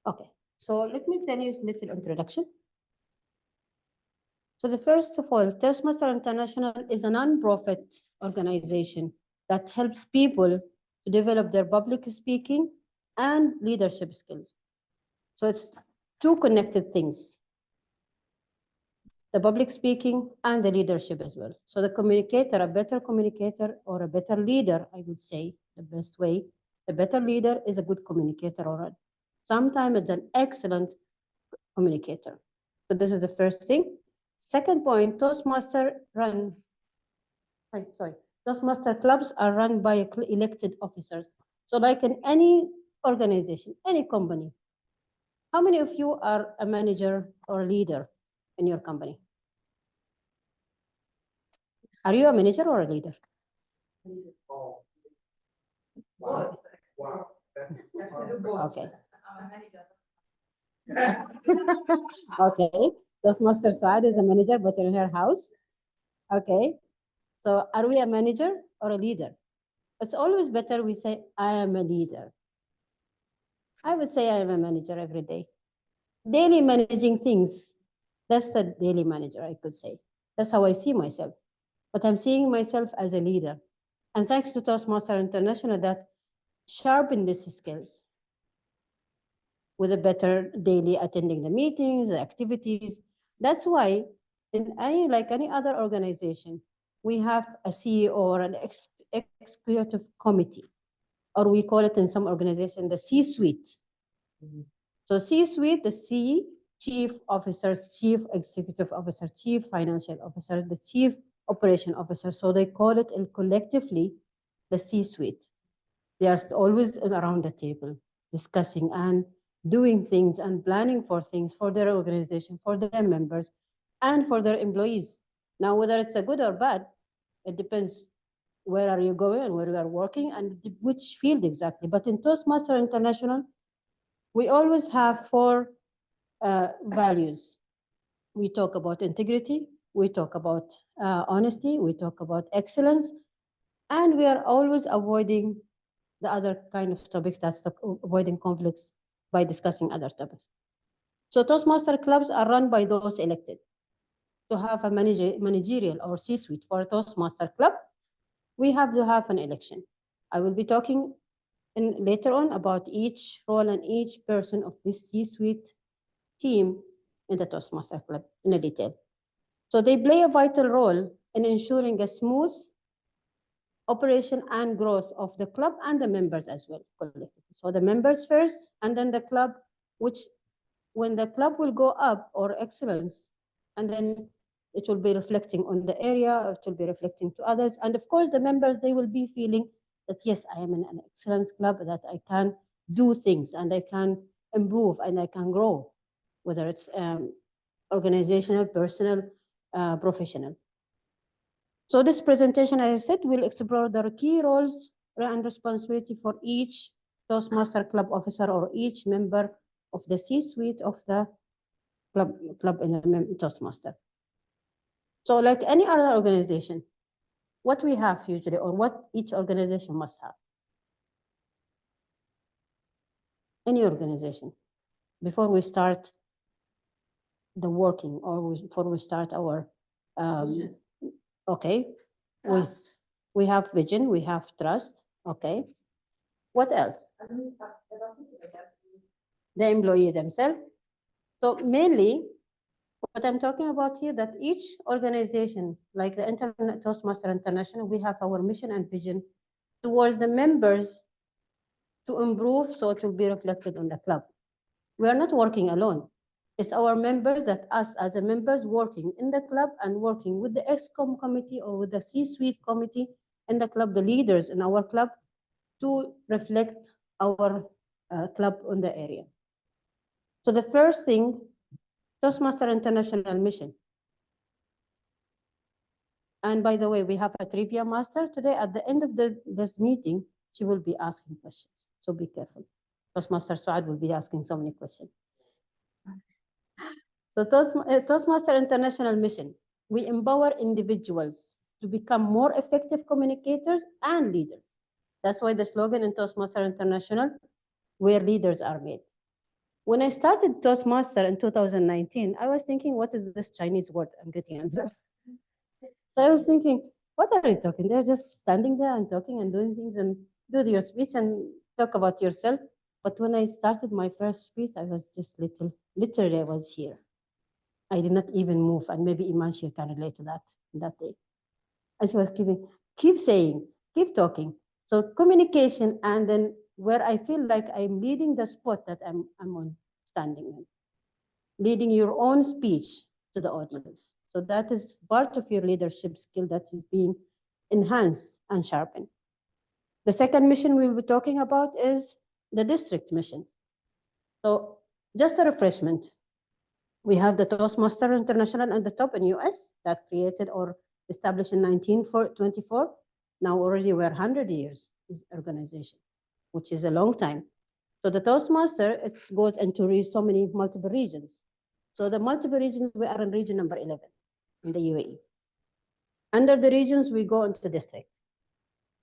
Okay, so let me tell you a little introduction. So the first of all, Toastmasters International is a non-profit organization that helps people to develop their public speaking and leadership skills. So it's two connected things, the public speaking and the leadership as well. So the communicator, a better communicator or a better leader, I would say the best way, a better leader is a good communicator or sometimes it's an excellent communicator. So this is the first thing. Second point, Toastmaster clubs are run by elected officers. So like in any organization, any company, how many of you are a manager or a leader in your company? Are you a manager or a leader? Okay. Okay. Toastmaster Saad is a manager, but in her house. Okay. So are we a manager or a leader? It's always better we say, I am a leader. I would say I am a manager every day. Daily managing things, that's the daily manager, I could say. That's how I see myself. But I'm seeing myself as a leader. And thanks to Toastmaster International that sharpened these skills with a better daily attending the meetings, the activities. That's why in like any other organization, we have a CEO or an executive committee, or we call it in some organization the C-suite. So C-suite, the C, chief officers, chief executive officer, chief financial officer, the chief operation officer. So they call it collectively the C-suite. They are always around the table discussing and doing things and planning for things for their organization, for their members, and for their employees. Now, whether it's a good or bad, it depends where are you going and where you are working and which field exactly. But in Toastmaster International, we always have four values. We talk about integrity, we talk about honesty, we talk about excellence, and we are always avoiding the other kind of topics, that's the avoiding conflicts by discussing other topics. So Toastmaster clubs are run by those elected. To have a managerial or C-suite for a Toastmaster club, we have to have an election. I will be talking later on about each role and each person of this C-suite team in the Toastmaster club in a detail. So they play a vital role in ensuring a smooth operation and growth of the club and the members as well collectively. So the members first, and then the club, which when the club will go up or excellence, and then it will be reflecting on the area, it will be reflecting to others. And of course, the members, they will be feeling that, yes, I am in an excellence club, that I can do things and I can improve and I can grow, whether it's organizational, personal, professional. So this presentation, as I said, will explore the key roles and responsibility for each Toastmaster club officer or each member of the C-suite of the club in the Toastmaster. So like any other organization, what we have usually, or what each organization must have. Any organization, before we start the working or before we start our, okay, we have vision, we have trust, okay. What else? The employee themselves. So mainly, what I'm talking about here, that each organization, like the Toastmaster International, we have our mission and vision towards the members to improve, so it will be reflected on the club. We are not working alone. It's our members, that us as a members working in the club and working with the EXCOM committee or with the C-suite committee in the club, the leaders in our club, to reflect our club on the area. So the first thing, Toastmaster International mission. And by the way, we have a trivia master today. At the end of this meeting, she will be asking questions. So be careful. Toastmaster Saad will be asking so many questions. So Toastmaster International mission, we empower individuals to become more effective communicators and leaders. That's why the slogan in Toastmaster International, where leaders are made. When I started Toastmaster in 2019, I was thinking, what is this Chinese word I'm getting under? So I was thinking, what are you talking? They're just standing there and talking and doing things and do your speech and talk about yourself. But when I started my first speech, I was just literally I was here. I did not even move. And maybe Iman, she can relate to that day. And she was keep saying, keep talking. So communication, and then where I feel like I'm leading the spot that I'm on standing in, leading your own speech to the audience. So that is part of your leadership skill that is being enhanced and sharpened. The second mission we'll be talking about is the district mission. So just a refreshment. We have the Toastmaster International and the top in US that created or established in 1924. Now already we're 100 years organization, which is a long time. So the Toastmaster, it goes into so many multiple regions. So the multiple regions, we are in region number 11 in the UAE. Under the regions, we go into district.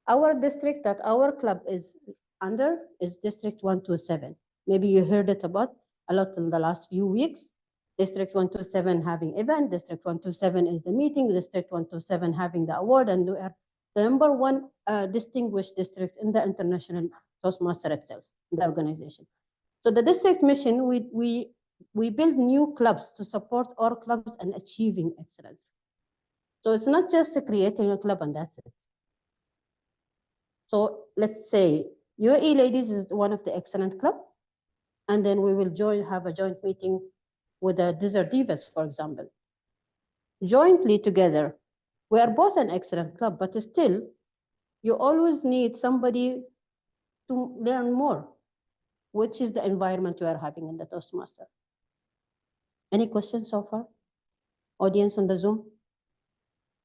Our district that our club is under is District 127. Maybe you heard it about a lot in the last few weeks. District 127 having event, District 127 is the meeting, District 127 having the award, and we are the number one distinguished district in the international Toastmaster itself, the organization. So the district mission, we build new clubs to support our clubs and achieving excellence. So it's not just creating a club and that's it. So let's say UAE Ladies is one of the excellent club, and then we will have a joint meeting with the Desert Divas, for example. Jointly together, we are both an excellent club, but still, you always need somebody to learn more, which is the environment we are having in the Toastmaster. Any questions so far? Audience on the Zoom?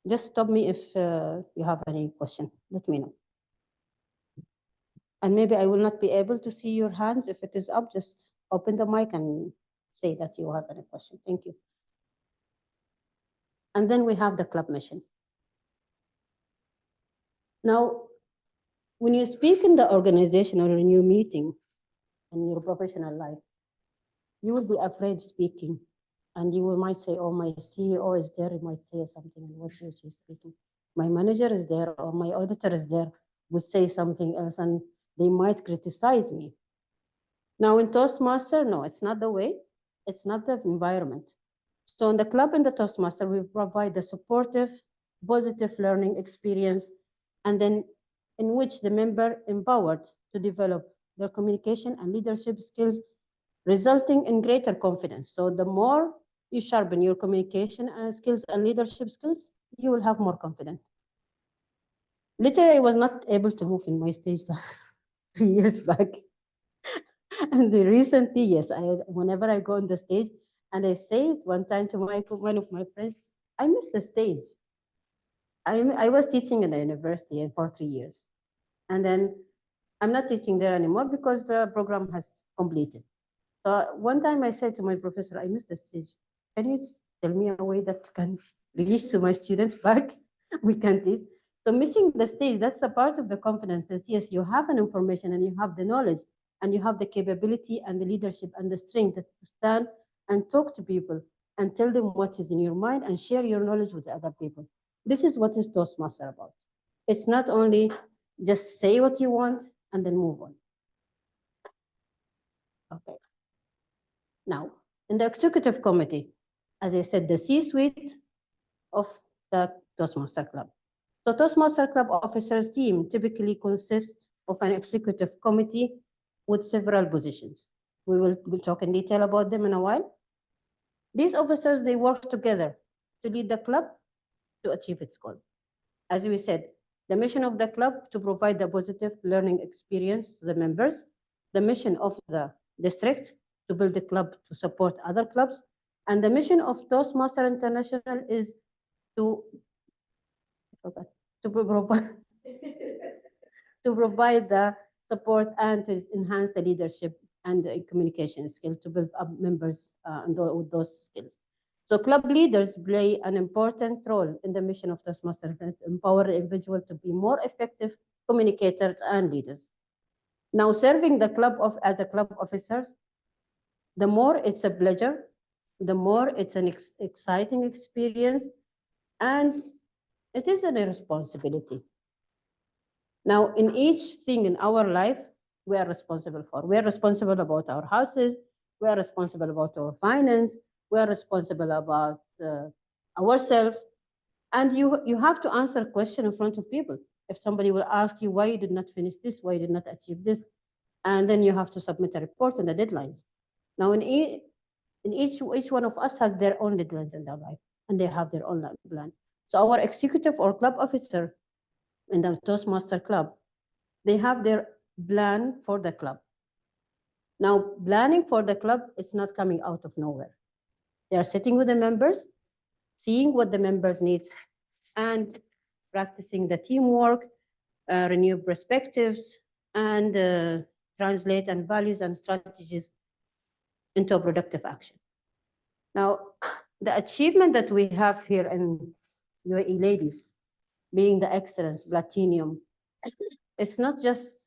Just stop me if you have any question. Let me know. And maybe I will not be able to see your hands. If it is up, just open the mic and say that you have any question. Thank you. And then we have the club mission. Now, when you speak in the organization or in your meeting in your professional life, you will be afraid speaking. And you might say, oh, my CEO is there. You might say something and what she's speaking. My manager is there or my auditor is there, would say something else and they might criticize me. Now in Toastmaster, no, it's not the way. It's not the environment. So in the club and the Toastmaster, we provide the supportive, positive learning experience, and then in which the member empowered to develop their communication and leadership skills, resulting in greater confidence. So the more you sharpen your communication skills and leadership skills, you will have more confidence. Literally, I was not able to move in my stage 3 years back. And recently, yes, whenever I go on the stage, and I say it one time to one of my friends, I miss the stage. I was teaching in the university for 3 years. And then I'm not teaching there anymore because the program has completed. So one time I said to my professor, I miss the stage. Can you tell me a way that can reach to my students back? We can teach. So missing the stage, that's a part of the confidence that yes, you have an information and you have the knowledge and you have the capability and the leadership and the strength to stand and talk to people and tell them what is in your mind and share your knowledge with other people. This is what is Toastmaster about. It's not only just say what you want and then move on. Okay. Now, in the executive committee, as I said, the C-suite of the Toastmaster Club. So Toastmaster Club officers team typically consists of an executive committee with several positions. We will talk in detail about them in a while. These officers, they work together to lead the club to achieve its goal. As we said, the mission of the club to provide the positive learning experience to the members, the mission of the district to build the club to support other clubs, and the mission of Toastmaster International is to provide to provide the support and to enhance the leadership and the communication skill to build up members with those skills. So club leaders play an important role in the mission of Toastmasters to empower the individual to be more effective communicators and leaders. Now, serving the club as a club officers, the more it's a pleasure, the more it's an exciting experience, and it is a responsibility. Now, in each thing in our life, we are responsible for. We are responsible about our houses. We are responsible about our finance. We are responsible about ourselves. And you have to answer a question in front of people. If somebody will ask you why you did not finish this, why you did not achieve this, and then you have to submit a report and the deadlines. Now, each one of us has their own deadlines in their life, and they have their own plan. So our executive or club officer in the Toastmaster Club, they have their plan for the club. Now, planning for the club is not coming out of nowhere. They are sitting with the members, seeing what the members need, and practicing the teamwork, renew perspectives, and translate and values and strategies into a productive action. Now, the achievement that we have here in UAE ladies, being the excellence platinum, it's not just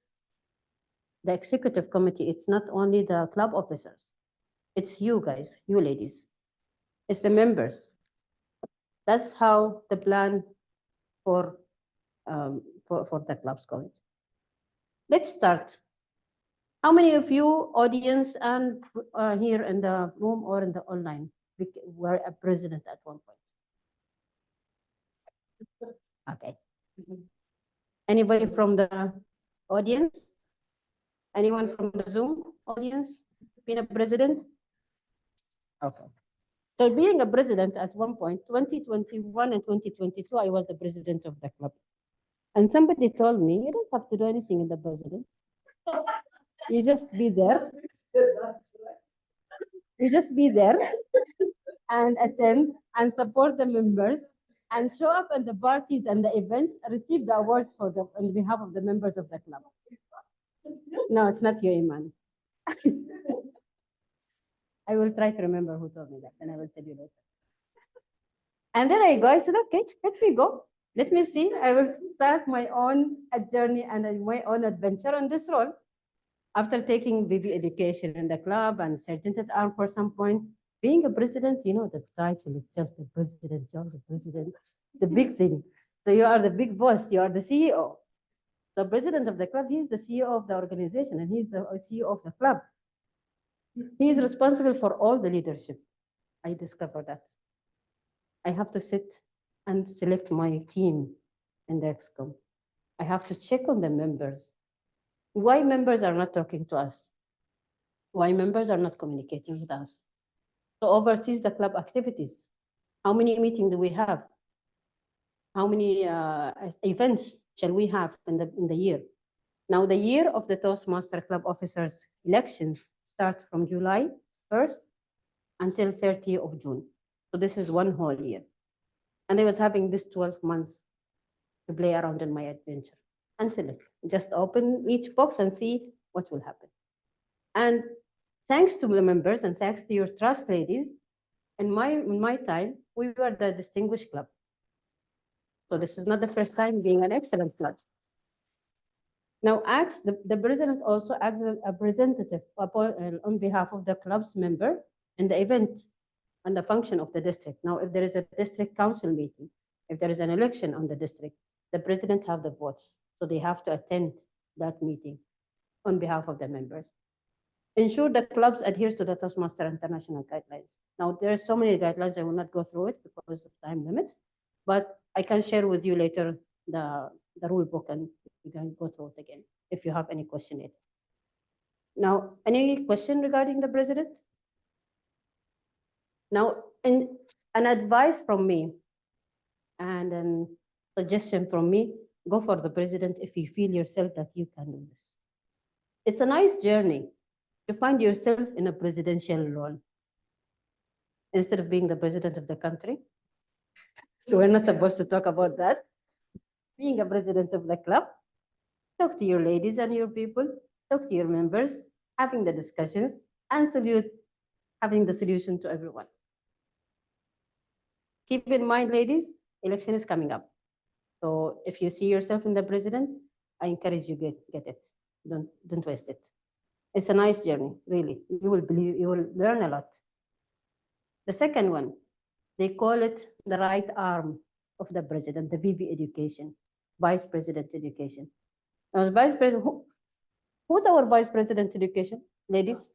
the executive committee, it's not only the club officers, it's you guys, you ladies, it's the members. That's how the plan for the club's going. Let's start. How many of you, audience and here in the room or in the online, were a president at one point? Okay. Anybody from the audience? Anyone from the Zoom audience been a president? Okay. So being a president at one point, 2021 and 2022, I was the president of the club. And somebody told me, you don't have to do anything in the president. You just be there. You just be there and attend and support the members and show up at the parties and the events, receive the awards for them on behalf of the members of the club. No, it's not you, Iman. I will try to remember who told me that, and I will tell you later. And then I go, I said, okay, let me go. Let me see. I will start my own journey and my own adventure on this role. After taking BB education in the club and sergeant at arm for some point, being a president, you know, the title itself, the president, you're the president, the big thing. So you are the big boss, you are the CEO. So president of the club, he's the CEO of the organization and he's the CEO of the club. He is responsible for all the leadership. I discovered that. I have to sit and select my team in the EXCOM. I have to check on the members. Why members are not talking to us? Why members are not communicating with us? To oversee the club activities. How many meetings do we have? How many events shall we have in the year? Now, the year of the Toastmaster Club Officers elections start from July 1st until 30th of June. So this is one whole year. And I was having this 12 months to play around in my adventure and select. Just open each box and see what will happen. And thanks to the members and thanks to your trust, ladies, in my time, we were the distinguished club. So this is not the first time being an excellent club. Now, the president also acts as a representative on behalf of the club's member in the event and the function of the district. Now, if there is a district council meeting, if there is an election on the district, the president have the votes. So they have to attend that meeting on behalf of the members. Ensure the clubs adheres to the Toastmaster International guidelines. Now, there are so many guidelines, I will not go through it because of time limits, but I can share with you later the rule book and you can go through it again if you have any question later. Now, any question regarding the president? Now, an advice from me and a suggestion from me, go for the president if you feel yourself that you can do this. It's a nice journey to find yourself in a presidential role instead of being the president of the country. So we're not supposed to talk about that. Being a president of the club, talk to your ladies and your people, talk to your members, having the discussions, and having the solution to everyone. Keep in mind, ladies, election is coming up. So if you see yourself in the president, I encourage you get it. Don't waste it. It's a nice journey, really. You will learn a lot. The second one, they call it the right arm of the president, the VP education, vice president education. Now, the vice president, who's our vice president education? Ladies?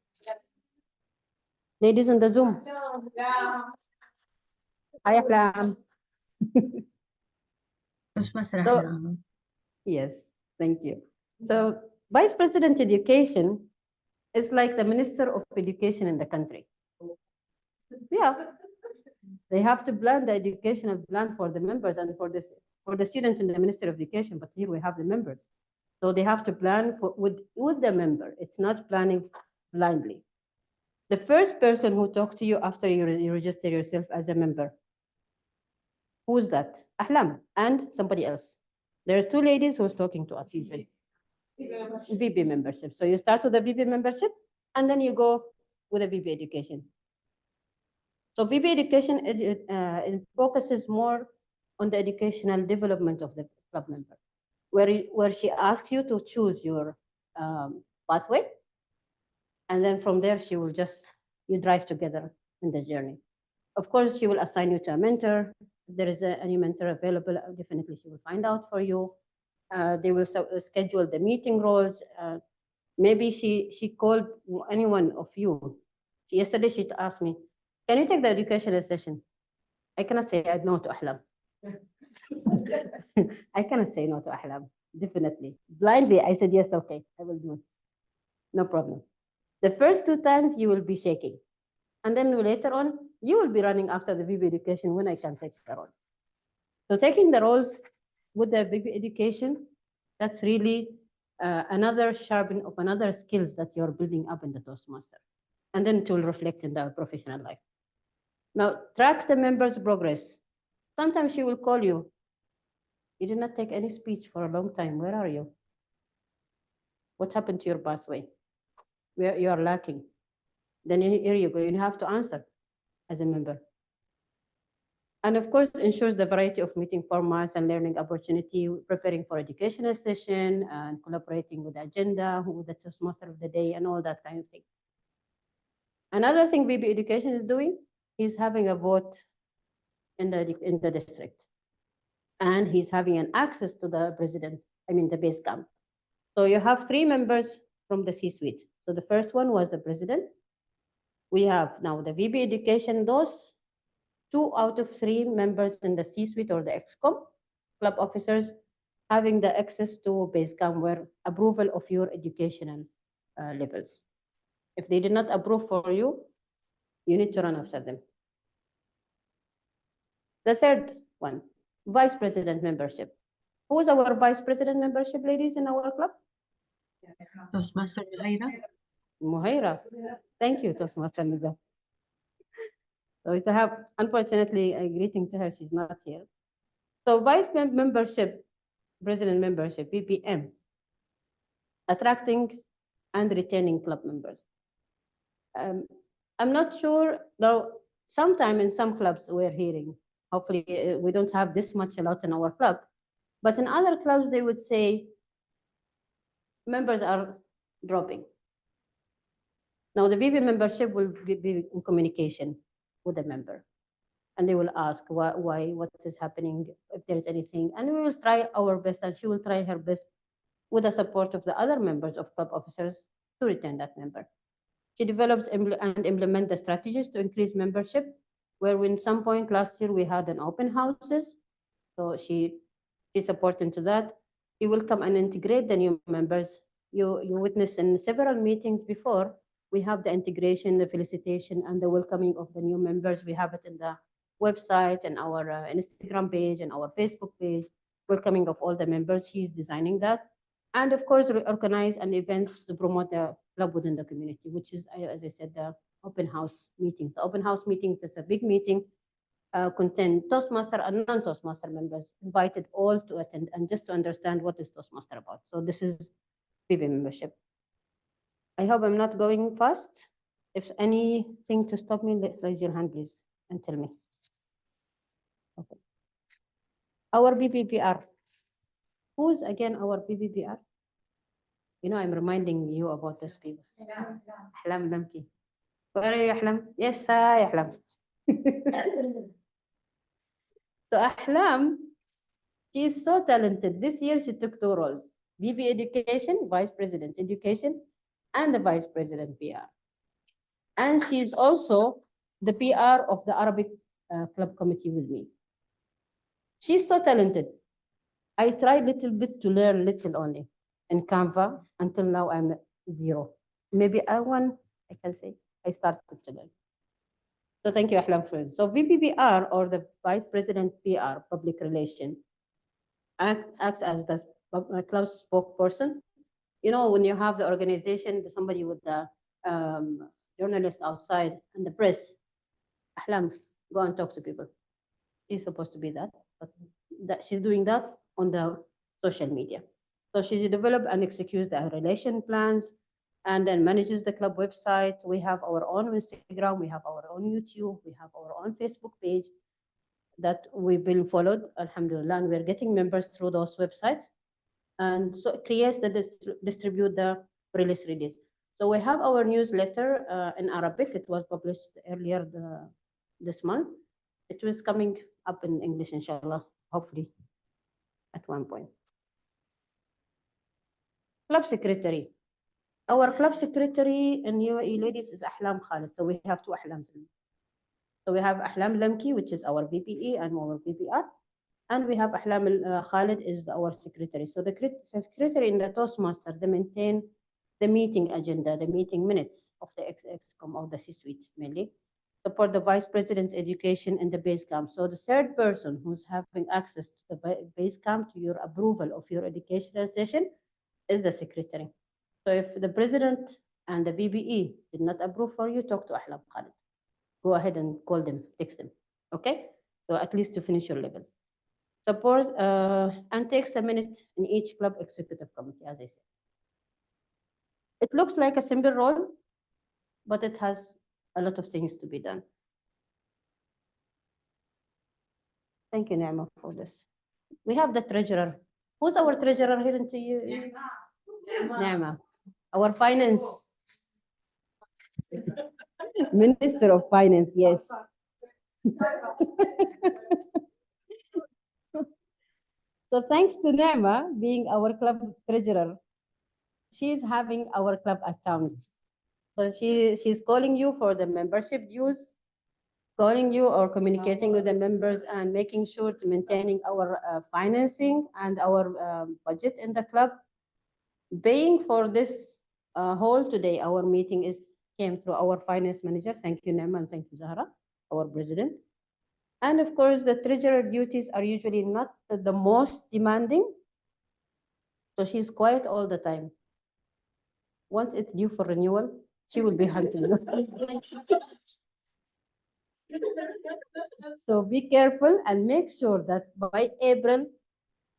Ladies on the Zoom. Hi, Aflam. Toastmaster So, أحلام. yes, thank you. So, vice president education is like the minister of education in the country. Yeah, they have to plan the educational plan for the members and for the students in the Ministry of Education. But here we have the members, so they have to plan with the member. It's not planning blindly. The first person who talks to you after you register yourself as a member, who's that? Ahlam and somebody else. There's two ladies who's talking to us usually. VP membership. So you start with the VP membership, and then you go with the VP education. So VP education it focuses more on the educational development of the club member, where she asks you to choose your pathway, and then from there she will you drive together in the journey. Of course, she will assign you to a mentor. If there is any mentor available, definitely she will find out for you. They will schedule the meeting roles. Maybe she called any one of you. Yesterday she asked me, "Can you take the educational session?" I cannot say no to Ahlam. I cannot say no to Ahlam. Definitely. Blindly, I said, yes, okay, I will do it. No problem. The first two times you will be shaking. And then later on, you will be running after the VB education when I can take the role. So taking the roles with the VB education, that's really another sharpen of another skills that you're building up in the Toastmaster. And then it will reflect in the professional life. Now, tracks the members' progress. Sometimes she will call you. You did not take any speech for a long time. Where are you? What happened to your pathway? Where you are lacking? Then here you go. You have to answer as a member. And of course, ensures the variety of meeting formats and learning opportunity, preparing for educational session and collaborating with the agenda, with the Toastmaster of the day, and all that kind of thing. Another thing BB Education is doing is having a vote in the district. And he's having an access to the president, the base camp. So you have three members from the C-suite. So the first one was the president. We have now the VB Education, those 2 out of 3 members in the C-suite or the EXCOM club officers having the access to Basecamp where approval of your educational levels. If they did not approve for you, you need to run after them. The third one, vice president membership. Who's our vice president membership, ladies, in our club? Toastmaster Muhaira. Muhaira. Thank you, Toastmaster Nida. So if I have, unfortunately, a greeting to her, she's not here. So vice membership, president membership, VPM, attracting and retaining club members. I'm not sure, though, sometime in some clubs we're hearing, hopefully we don't have this much a lot in our club, but in other clubs they would say members are dropping. Now the VP membership will be in communication with the member. And they will ask why, what is happening, if there is anything. And we will try our best, and she will try her best with the support of the other members of club officers to retain that member. She develops and implement the strategies to increase membership, where in some point last year we had an open houses. So she's supporting to that. She will come and integrate the new members. You witnessed in several meetings before, we have the integration, the felicitation, and the welcoming of the new members. We have it in the website and our Instagram page and our Facebook page, welcoming of all the members. She's designing that. And of course, organize an events to promote the club within the community, which is, as I said, the open house meetings. The open house meetings is a big meeting, contain Toastmaster and non-Toastmaster members, invited all to attend and just to understand what is Toastmaster about. So this is PB membership. I hope I'm not going fast. If anything to stop me, raise your hand, please, and tell me. Okay. Our BPPR. Who's again our BPPR? I'm reminding you about these people. Ahlam Damki. Where are you, Ahlam? Yes, hi, Ahlam. So Ahlam, she is so talented. This year she took two roles: VP Education, Vice President Education, and the Vice President PR. And she is also the PR of the Arabic Club Committee with me. She's so talented. I tried little bit to learn little only in Canva. Until now I'm zero. Maybe I can say I started to learn. So thank you, Ahlam, for it. So VPPR, or the Vice President PR, Public Relation, acts as the club spokesperson. When you have the organization, somebody with the journalist outside and the press, Ahlam, go and talk to people. She's supposed to be that, but she's doing that on the social media. So she developed and executes the relation plans and then manages the club website. We have our own Instagram, we have our own YouTube, we have our own Facebook page that we've been followed, alhamdulillah, and we're getting members through those websites. And so it creates the distribute the release. So we have our newsletter in Arabic. It was published earlier this month. It was coming up in English, inshallah, hopefully, at one point. Club secretary. Our club secretary in UAE, ladies, is Ahlam Khalid. So we have two Ahlams. So we have Ahlam Lamki, which is our VPE and our VPR. And we have Ahlam Khalid is our secretary. So the secretary in the Toastmaster, they maintain the meeting agenda, the meeting minutes of the EXCOM, of the C-suite mainly. Support the vice president's education in the base camp. So the third person who's having access to the base camp, to your approval of your educational session, is the secretary. So if the president and the VBE did not approve for you, talk to Ahlam Khalid. Go ahead and call them, text them. Okay? So at least to finish your levels. Support and takes a minute in each club executive committee, as I said. It looks like a simple role, but it has a lot of things to be done. Thank you, Naima, for this. We have the treasurer. Who's our treasurer here into you? Naima. Our finance. Minister of Finance, yes. So thanks to Naima being our club treasurer, she's having our club accounts. So she's calling you for the membership dues, calling you or communicating with the members and making sure to maintaining our financing and our budget in the club. Paying for this whole today, our meeting came through our finance manager. Thank you, Naima, and thank you, Zahra, our president. And of course, the treasurer duties are usually not the most demanding. So she's quiet all the time. Once it's due for renewal, she will be hunting you. So be careful and make sure that by April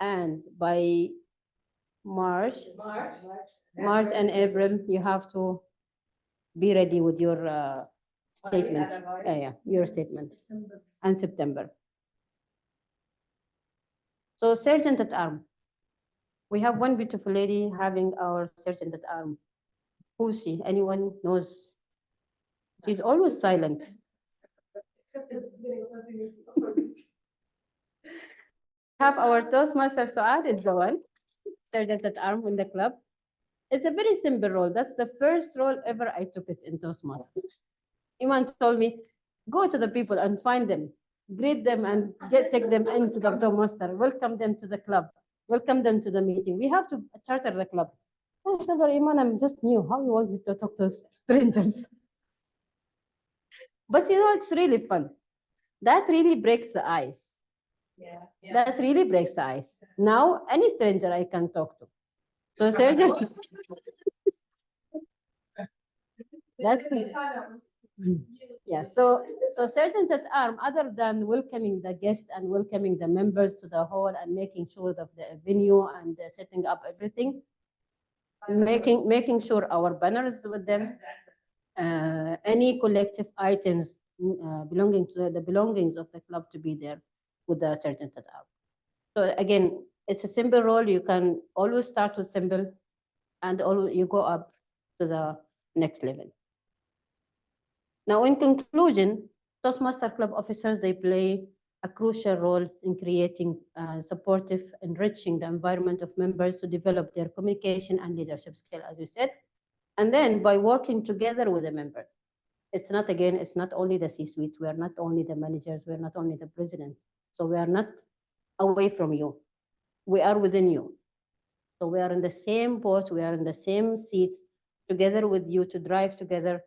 and by March and April, you have to be ready with your statement. Your statement. And September. So sergeant at arm. We have one beautiful lady having our sergeant at arm. Who's she? Anyone knows? She's always silent. We have our Toastmaster Suad is the one, sergeant at arm in the club. It's a very simple role. That's the first role ever I took it in Toastmaster. Iman told me, go to the people and find them, greet them and take them into the Toastmaster, welcome them to the club, welcome them to the meeting. We have to charter the club. I said, Iman, I'm just new. How you want me to talk to strangers? But it's really fun. That really breaks the ice. Yeah. That really breaks the ice. Now, any stranger I can talk to. So, sergeant. That's yeah. So sergeant at arm, other than welcoming the guests and welcoming the members to the hall and making sure of the venue and setting up everything, making sure our banners with them, any collective items belonging to the belongings of the club to be there with the sergeant at arm. So again, it's a simple role. You can always start with simple and you go up to the next level. Now, in conclusion, Toastmaster Club officers, they play a crucial role in creating supportive, enriching the environment of members to develop their communication and leadership skill, as we said. And then by working together with the members, it's not, again, it's not only the C-suite, we are not only the managers, we are not only the president. So we are not away from you, we are within you. So we are in the same boat, we are in the same seats, together with you to drive together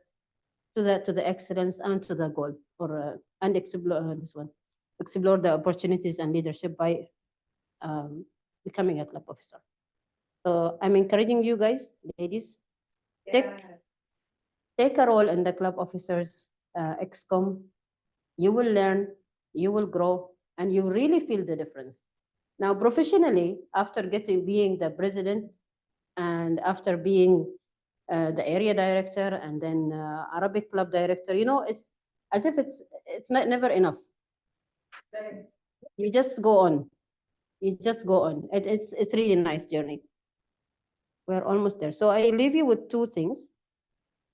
to the excellence and to the goal, or and explore the opportunities and leadership by becoming a club officer. So I'm encouraging you guys, ladies, take a role in the club officers EXCOM. You will learn, you will grow, and you really feel the difference. Now, professionally, after being the president and after being the area director and then Arabic club director, it's as if it's not never enough. You just go on. You just go on. It's really nice journey. We're almost there. So I leave you with two things.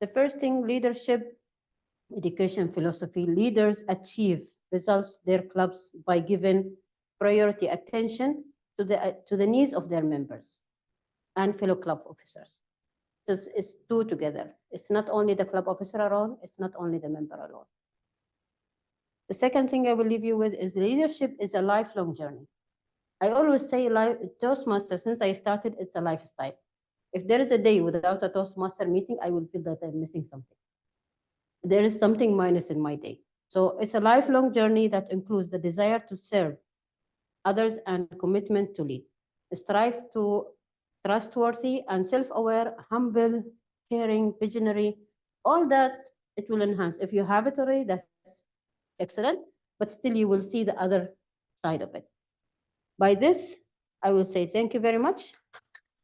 The first thing, leadership, education philosophy. Leaders achieve results their clubs by giving priority attention to the needs of their members and fellow club officers. So it's two together. It's not only the club officer alone, it's not only the member alone. The second thing I will leave you with is leadership is a lifelong journey. I always say Toastmaster, since I started, it's a lifestyle. If there is a day without a Toastmaster meeting, I will feel that I'm missing something. There is something minus in my day. So it's a lifelong journey that includes the desire to serve others and commitment to lead. Strive to trustworthy and self-aware, humble, caring, visionary, all that it will enhance. If you have it already, that's excellent, but still you will see the other side of it. By this, I will say thank you very much.